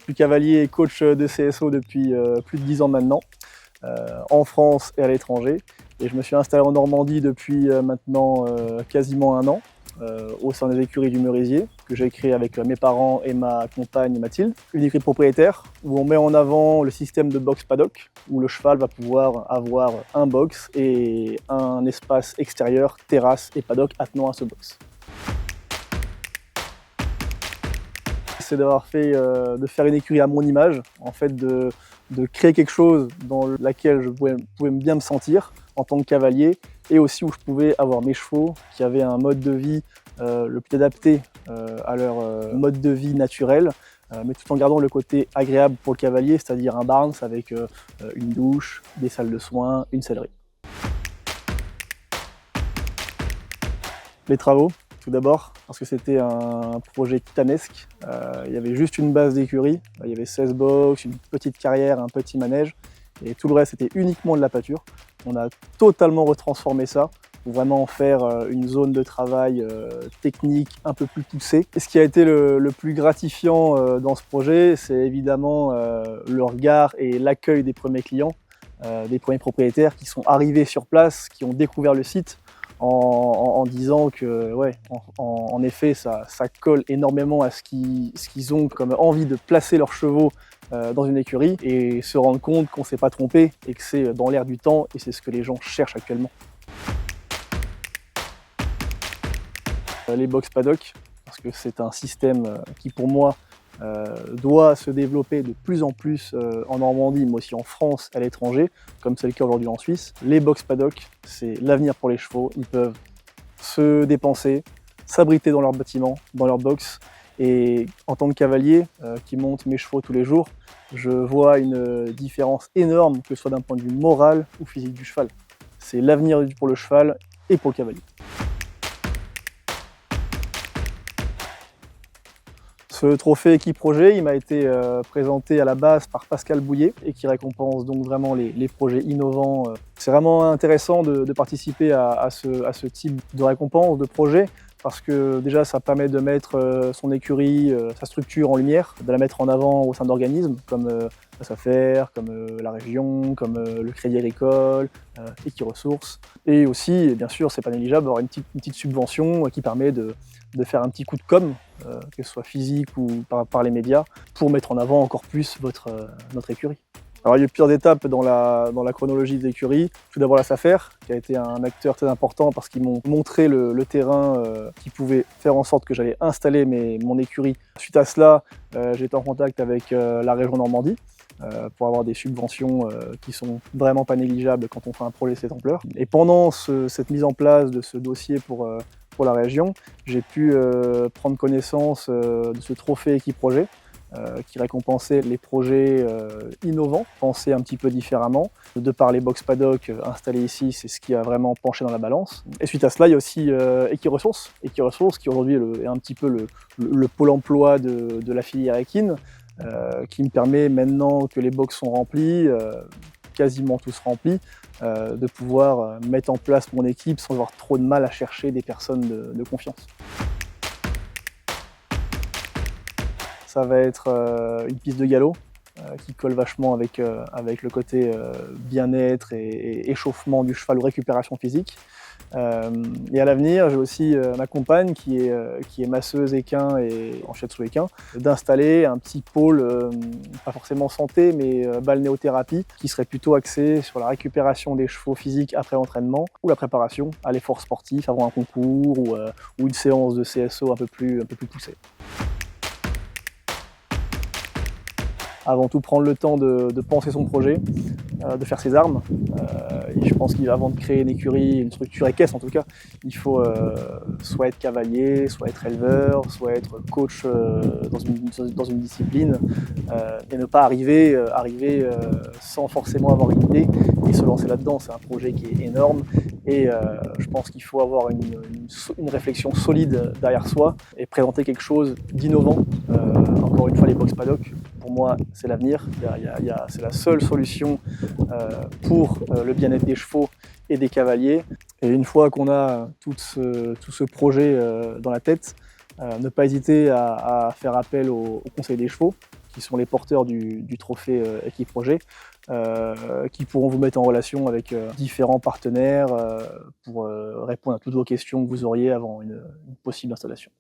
Je suis cavalier et coach de CSO depuis plus de 10 ans maintenant, en France et à l'étranger. Et je me suis installé en Normandie depuis maintenant quasiment un an, au sein des écuries du Merisier, que j'ai créé avec mes parents et ma compagne Mathilde. Une écurie propriétaire où on met en avant le système de box paddock, où le cheval va pouvoir avoir un box et un espace extérieur, terrasse et paddock attenant à ce box. C'est de faire une écurie à mon image, en fait de créer quelque chose dans laquelle je pouvais bien me sentir en tant que cavalier, et aussi où je pouvais avoir mes chevaux qui avaient un mode de vie le plus adapté à leur mode de vie naturel, mais tout en gardant le côté agréable pour le cavalier, c'est-à-dire un barns avec une douche, des salles de soins, une sellerie. Les travaux, tout d'abord, parce que c'était un projet titanesque. Il y avait juste une base d'écurie, il y avait 16 box, une petite carrière, un petit manège, et tout le reste c'était uniquement de la pâture. On a totalement retransformé ça pour vraiment en faire une zone de travail technique un peu plus poussée. Et ce qui a été le plus gratifiant dans ce projet, c'est évidemment le regard et l'accueil des premiers clients, des premiers propriétaires qui sont arrivés sur place, qui ont découvert le site, en disant que, ouais, en effet, ça colle énormément à ce qu'ils ont comme envie de placer leurs chevaux dans une écurie, et se rendre compte qu'on ne s'est pas trompé et que c'est dans l'air du temps et c'est ce que les gens cherchent actuellement. Les box paddock, parce que c'est un système qui pour moi doit se développer de plus en plus en Normandie, mais aussi en France, à l'étranger, comme c'est le cas aujourd'hui en Suisse. Les box paddock, c'est l'avenir pour les chevaux. Ils peuvent se dépenser, s'abriter dans leur bâtiment, dans leur box. Et en tant que cavalier qui monte mes chevaux tous les jours, je vois une différence énorme, que ce soit d'un point de vue moral ou physique du cheval. C'est l'avenir pour le cheval et pour le cavalier. Ce trophée Équipe Projet, il m'a été présenté à la base par Pascal Bouillet et qui récompense donc vraiment les projets innovants. C'est vraiment intéressant de participer à ce type de récompense, de projet, parce que déjà ça permet de mettre son écurie, sa structure en lumière, de la mettre en avant au sein d'organismes comme la SAFER, comme la région, comme le Crédit Agricole, Equiresources. Et aussi, bien sûr, c'est pas négligeable d'avoir une petite subvention qui permet de faire un petit coup de com', que ce soit physique ou par les médias, pour mettre en avant encore plus notre écurie. Alors il y a eu plusieurs étapes dans la chronologie de l'écurie. Tout d'abord la SAFER, qui a été un acteur très important parce qu'ils m'ont montré le terrain qui pouvait faire en sorte que j'allais installer mon écurie. Suite à cela, j'ai été en contact avec la région Normandie, pour avoir des subventions qui sont vraiment pas négligeables quand on fait un projet de cette ampleur. Et pendant cette mise en place de ce dossier pour la région, j'ai pu prendre connaissance de ce trophée Équipe Projet, qui récompensait les projets innovants, pensés un petit peu différemment. De par les box paddock installés ici, c'est ce qui a vraiment penché dans la balance. Et suite à cela, il y a aussi Equiresources, qui aujourd'hui est un petit peu le pôle emploi de la filière équine, qui me permet, maintenant que les box sont remplis, quasiment tous remplis, de pouvoir mettre en place mon équipe sans avoir trop de mal à chercher des personnes de confiance. Ça va être une piste de galop qui colle vachement avec le côté bien-être et échauffement du cheval ou récupération physique. Et à l'avenir, j'ai aussi ma compagne qui est masseuse équin et en shiatsu équin, d'installer un petit pôle, pas forcément santé, mais balnéothérapie, qui serait plutôt axé sur la récupération des chevaux physiques après l'entraînement ou la préparation à l'effort sportif avant un concours ou une séance de CSO un peu plus poussée. Avant tout, prendre le temps de penser son projet, de faire ses armes. Et je pense qu'avant de créer une écurie, une structure équestre en tout cas, il faut soit être cavalier, soit être éleveur, soit être coach dans une discipline, et ne pas arriver sans forcément avoir une idée et se lancer là-dedans. C'est un projet qui est énorme et je pense qu'il faut avoir une réflexion solide derrière soi et présenter quelque chose d'innovant. Encore une fois, les box paddock, pour moi, c'est l'avenir. C'est la seule solution pour le bien-être des chevaux et des cavaliers. Et une fois qu'on a tout ce projet dans la tête, ne pas hésiter à faire appel au Conseil des chevaux, qui sont les porteurs du trophée Equiprojet, qui pourront vous mettre en relation avec différents partenaires pour répondre à toutes vos questions que vous auriez avant une possible installation.